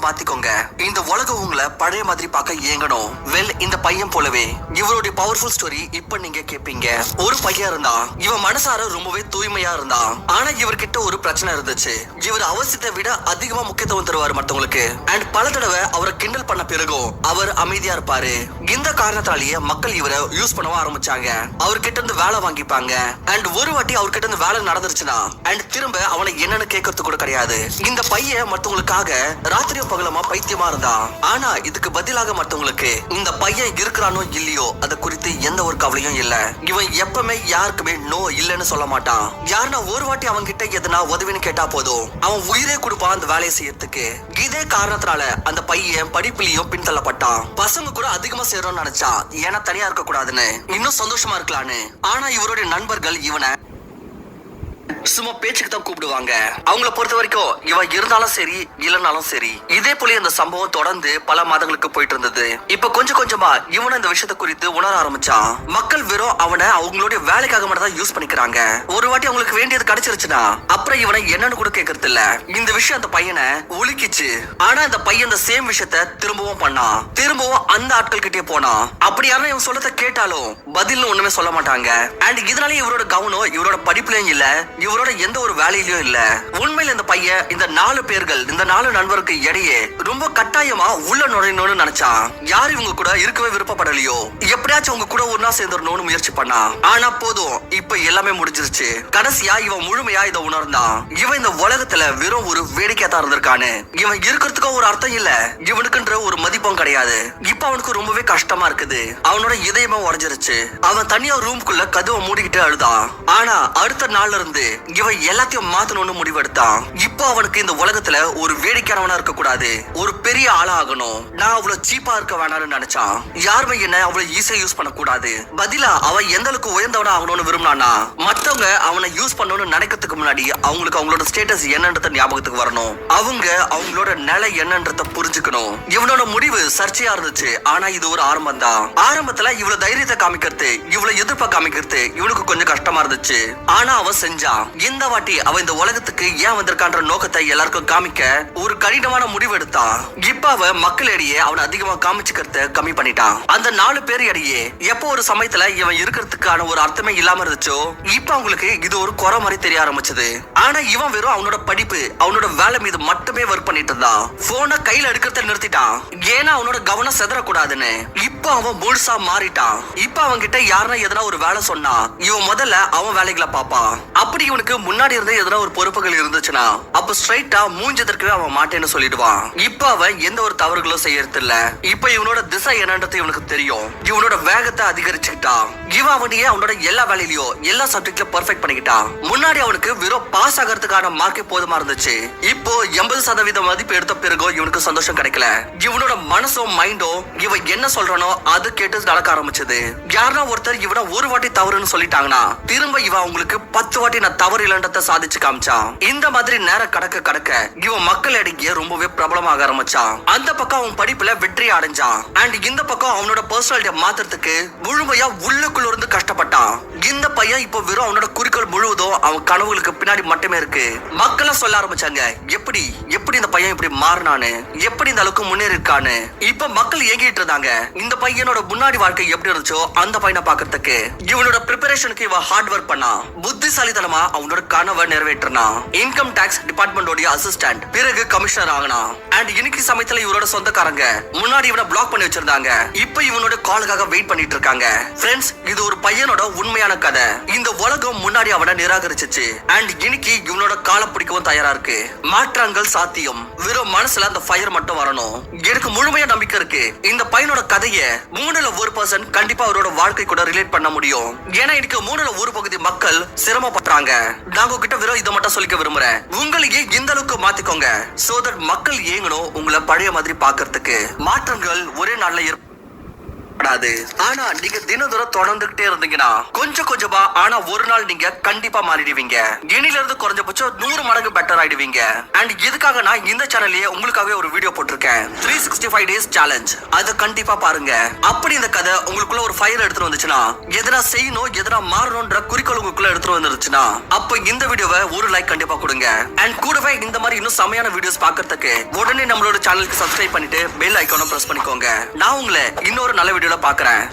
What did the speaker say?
மாத்திக்கோங்க. இந்த உலகம் உங்களை பழைய மாதிரி பார்க்க ஏங்கணும். இந்த பையன் போலவே இவருடைய பவர்ஃபுல் ஸ்டோரி இப்ப நீங்க கேப்பீங்க. ஒரு பையன் இருந்தான். இவன் மனசார ரொம்பவே தூய்மையா இருந்தான். ஆனா இவர்கிட்ட ஒரு பிரச்சனை இருந்துச்சு. இவர் அவசியத்தை விட அதிகமா முக்கியத்துவம் தருவாரு மத்தவங்களுக்கு. அண்ட் பல தடவை அவரை கிண்டல் பண்ண பிறகும் அவர் அமைதியா இருப்பாரு. இந்த காரணத்தாலேயே மக்கள் இவரை யூஸ் பண்ணவும் ஆரம்பிச்சாங்க. அவர்கிட்ட இருந்து வேலை வாங்கிப்பாங்க. அண்ட் ஒரு வாட்டி அவர்கிட்ட இருந்து வேலை நடந்துருச்சுன்னா அண்ட் திரும்ப அவனை என்னன்னு கேட்கறது கூட கிடையாது. இந்த பையன் மத்தவங்களுக்காக ராத்திரியோ பகலமா பைத்தியமா இருந்தான். ஆனா இதுக்கு பதிலாக மத்தவங்களுக்கு இந்த பையன் இருக்கிறானோ இல்லையோ அத குறித்து எந்த ஒரு கவலையும் இல்ல. இவன் எப்பவுமே யாருக்குமே நோ இல்லன்னு சொல்ல மாட்டான். யாருன்னா ஒரு வாட்டி அவன் கிட்ட எதனா உதவின்னு கேட்டா போதும் அவன் உயிரே கொடுப்பான் அந்த வேலையை செய்யறதுக்கு. இதே காரணத்தினால அந்த பையன் படிப்புலயும் பின்தள்ளப்பட்டான். பசங்க கூட அதிகமா சேரும்னு நினைச்சான். ஏன்னா தனியா இருக்க கூடாதுன்னு, இன்னும் சந்தோஷமா இருக்கலான்னு. ஆனா இவருடைய நண்பர்கள் இவனை சும்மா பேச்சுக்கு தான் கூப்பிடுவாங்க. அவங்கள பொறுத்த வரைக்கும் இவன் இருந்தாலும் சரி இல்லனாலும் சரி. இதே போல இந்த சம்பவம் தொடர்ந்து பல மாதங்களுக்கு போயிட்டு இருந்தது. இப்ப கொஞ்சம் கொஞ்சமா இவனை இந்த விஷயத்தை குறித்து உணர ஆரம்பிச்சான். மக்கள் வெறும் அவனை அவங்களுடைய வேலைக்காக மட்டும் தான் யூஸ் பண்ணிக்கிறாங்க. ஒரு வாட்டி அவங்களுக்கு வேண்டியது கிடைச்சிருச்சுன்னா அப்புறம் இவனை என்னன்னு கூட கேட்கறது இல்ல. இந்த விஷயம் அந்த பையனை உலுக்கிச்சு. ஆனா அந்த பையன் இந்த சேம் விஷயத்த திரும்பவும் பண்ணான். திரும்பவும் அந்த ஆட்கள் கிட்டே போனான். அப்படி யாரும் இவன் சொல்லத்தை கேட்டாலும் பதில்னு ஒண்ணுமே சொல்ல மாட்டாங்க. அண்ட் இதனால இவரோட கவனம் இவரோட படிப்புலயும் இல்ல, இவரோட எந்த ஒரு வேலையிலயும் இல்ல. உண்மையில இந்த பையன் இந்த 4 பேர்கள், இந்த 4 நண்பருக்கு இடையே ரொம்ப கட்டாயமா உள்ள நுழையணும்னு நினைச்சான். யார் இவங்க கூட இருக்கவே விருப்பப்படலையோ எப்படியாச்சும் அவங்க கூட ஒன்னா சேர்ந்துடணும்னு முயற்சி பண்ணான். ஆனா போதும், இப்ப எல்லாமே முடிஞ்சிருச்சு. கடைசியா இவன் முழுமையா இதை உணர்ந்தான். இவன் இந்த உலகத்துல வெறும் ஒரு வேடிக்கையா தான் இருந்திருக்கானு. இவன் இருக்கிறதுக்கும் ஒரு அர்த்தம் இல்ல, இவனுக்குன்ற ஒரு மதிப்பும் கிடையாது. இப்ப அவனுக்கு ரொம்பவே கஷ்டமா இருக்குது. அவனோட இதயமே உடைஞ்சிருச்சு. அவன் தனியா ரூம்குள்ள கதவை மூடிக்கிட்டு அழுதான். ஆனா அடுத்த நாள்ல இருந்து இவன் எல்லாத்தையும் மாத்தணும்னு முடிவெடுத்தான். இப்போ அவனுக்கு இந்த உலகத்துல ஒரு வேடிக்கையானவனா இருக்க கூடாது, ஒரு பெரிய ஆளா ஆகணும். நான் அவ்வளவு சீப்பா இருக்க வேணாம்னு நினைச்சான். யாருமே என்ன அவ்வளவு ஈஸியா யூஸ் பண்ண கூடாது. பதிலா அவன் எந்த அளவுக்கு உயர்ந்தவனா ஆகணும்னு விரும்பினானா மத்தவங்க அவனை யூஸ் பண்ணணும்னு நினைக்கிறதுக்கு முன்னாடி அவங்களுக்கு அவங்களோட ஸ்டேட்டஸ் என்னன்றத ஞாபகத்துக்கு வரணும். அவங்க அவங்களோட நிலை என்னன்றத புரிஞ்சுக்கணும். இவனோட முடிவு சர்ச்சையா இருந்துச்சு. ஆனா இது ஒரு ஆரம்பம் தான். ஆரம்பத்துல இவ்வளவு தைரியத்தை காமிக்கிறது, இவ்வளவு எதிர்ப்பை காமிக்கிறது இவனுக்கு கொஞ்சம் கஷ்டமா இருந்துச்சு. ஆனா அவன் செஞ்சான். இந்த வாட்டி அவன் இந்த உலகத்துக்கு ஏன் வந்திருக்கான்ற நோக்கத்தை எல்லாருக்கும் காமிக்க ஒரு கடினமான முடிவு எடுத்தான். இப்ப அவன் மக்களிடையே அவனை அதிகமா காமிச்சுக்கிறத கம்மி பண்ணிட்டான். அந்த 4 பேர் இடையே எப்போ ஒரு சமயத்துல இவன் இருக்கிறதுக்கான ஒரு அர்த்தமே இல்லாம இருந்துச்சோ இப்ப அவங்களுக்கு இது ஒரு குறை மாதிரி தெரிய ஆரம்பிச்சது. ஆனா இவன் வெறும் அவனோட படிப்பு, அவனோட வேலை மீது மட்டுமே ஒர்க் பண்ணிட்டு இருந்தான். போனை கையில எடுக்கிறத நிறுத்திட்டான். ஏன்னா அவனோட கவனம் செதறக்கூடாதுன்னு. இப்ப அவன் முழுசா மாறிட்டான். இப்ப அவன் கிட்ட யாருன்னா எதனா ஒரு வேலை சொன்னா இவன் முதல்ல அவன் வேலைகளை பாப்பான். அப்படி இவனுக்கு முன்னாடி இருந்த எதனா ஒரு பொறுப்புகள் இருந்துச்சுன்னா அப்ப ஸ்ட்ரைட்டா மூஞ்சதற்கவே அவன் மாட்டேன்னு சொல்லிடுவான். இப்ப அவன் எந்த ஒரு தவறுகளும் செய்யறது இல்ல. இப்ப இவனோட திசை என்னன்றது இவனுக்கு தெரியும். இவனோட வேகத்தை அதிகரிச்சுக்கிட்டான். இவன் அவனையே அவனோட எல்லா வேலையிலயும் எல்லா சப்ஜெக்ட்ல பெர்ஃபெக்ட் பண்ணிக்கிட்டான். முன்னாடி அவனுக்கு வெறும் பாஸ் ஆகிறதுக்கான மார்க்கே போதுமா இருந்துச்சு. இப்போ 80% மதிப்பு எடுத்த பிறகு இவனுக்கு சந்தோஷம் கிடைக்கல. இவனோட மனசும் மைண்டும் இவன் என்ன சொல்றானோ அது கேட்டு நடக்க ஆரம்பிச்சது. யாருன்னா ஒருத்தர் இவனை ஒரு வாட்டி தவறுன்னு சொல்லிட்டாங்கன்னா திரும்ப இவன் அவங்களுக்கு 10 வாட்டி நான் தவறு இல்லன்றத சாதிச்சு காமிச்சான். இந்த மாதிரி நேரம் கடக்க கடக்க இவன் மக்கள் இடையே ரொம்பவே பிரபலமாக ஆரம்பிச்சான். அந்த பக்கம் அவன் படிப்புல வெற்றி அடைஞ்சான். அண்ட் இந்த பக்கம் அவனோட பர்சனாலிட்டியை மாத்துறதுக்கு முழுமையா உள்ளுக்குள்ள இருந்து கஷ்டப்பட்டான். இந்த பையன் இப்போ வெறும் அவனோட குறிக்கோள் முழுவதும் அவன் கனவுகளுக்கு பின்னாடி மட்டுமே இருக்கு. மக்கள் சொல்ல ஆரம்பிச்சாங்க, எப்படி இந்த பையன் இப்படி மாறினானு, எப்படி இந்த அளவுக்கு முன்னேறி இருக்கானு. இப்ப மக்கள் ஏங்கிட்டு இருந்தாங்க இந்த பையனோட முன்னாடி வாழ்க்கை எப்படி இருந்துச்சோ அந்த பையனை பாக்குறதுக்கு. இவனோட ப்ரிப்பரேஷனுக்கு இவன் ஹார்ட் ஒர்க் பண்ணான். புத்திசாலித்தனமா அவனோட கனவை நிறைவேற்றினான். இன்கம் டாக்ஸ் டிபார்ட்மெண்டோட அசிஸ்டன்ட், பிறகு கமிஷனர் ஆகனான். அண்ட் இன்னைக்கு சமயத்துல இவரோட சொந்தக்காரங்க முன்னாடி இவனை பிளாக் பண்ணி வச்சிருந்தாங்க. இப்ப இவனோட காலுக்காக வெயிட் பண்ணிட்டு இருக்காங்க. ஃப்ரெண்ட்ஸ், இது ஒரு பையனோட உண்மையான கதை. இந்த உலகம் முன்னாடி அவனை நிராகரிச்சிச்சு. அண்ட் இன்னைக்கு இவனோட காலை பிடிக்கவும் தயாரா இருக்கு. மாற்றங்கள் சாத்தியம். வெறும் மனசுல அந்த ஃபயர் மட்டும் வரணும். எனக்கு முழுமையா நம்பிக்கை இருக்கு. இந்த பையனோட கதையை 3% கண்டிப்பா அவரோட வாழ்க்கை கூட ரிலேட் பண்ண முடியும். ஏன்னா இன்னைக்கு 1 பகுதி மக்கள் சிரமப்படுறாங்க. நாங்க கிட்ட வெறும் இதை மட்டும் சொல்லிக்க விரும்புறேன். உங்களையே இந்த அளவுக்கு மாத்திக்கோங்க. சோ தட் மக்கள் ஏங்கணும் உங்களை பழைய மாதிரி பாக்குறதுக்கு. மாற்றங்கள் ஒரே நாள்ல பயப்படாது. ஆனா நீங்க தினந்தோறும் தொடர்ந்துகிட்டே இருந்தீங்கன்னா கொஞ்சம் கொஞ்சமா ஆனா ஒரு நாள் நீங்க கண்டிப்பா மாறிடுவீங்க. இனில இருந்து குறைஞ்சபட்சம் 100 மடங்கு பெட்டர் ஆயிடுவீங்க. அண்ட் இதுக்காக நான் இந்த சேனல்லையே உங்களுக்காகவே ஒரு வீடியோ போட்டிருக்கேன், 365 டேஸ் சேலஞ்ச். அதை கண்டிப்பா பாருங்க. அப்படி இந்த கதை உங்களுக்குள்ள ஒரு ஃபயர் எடுத்துட்டு வந்துச்சுன்னா, எதனா செய்யணும் எதனா மாறணும்ன்ற குறிக்கோள் உங்களுக்குள்ள எடுத்துட்டு வந்துருச்சுன்னா, அப்ப இந்த வீடியோவை ஒரு லைக் கண்டிப்பா கொடுங்க. அண்ட் கூடவே இந்த மாதிரி இன்னும் செமையான வீடியோஸ் பார்க்கிறதுக்கு உடனே நம்மளோட சேனலுக்கு சப்ஸ்கிரைப் பண்ணிட்டு பெல் ஐகானை பிரஸ் பண்ணிக்கோங்க. நான் உங்களை இன்னொரு நல்ல வீடியோல பாக்குறேன்.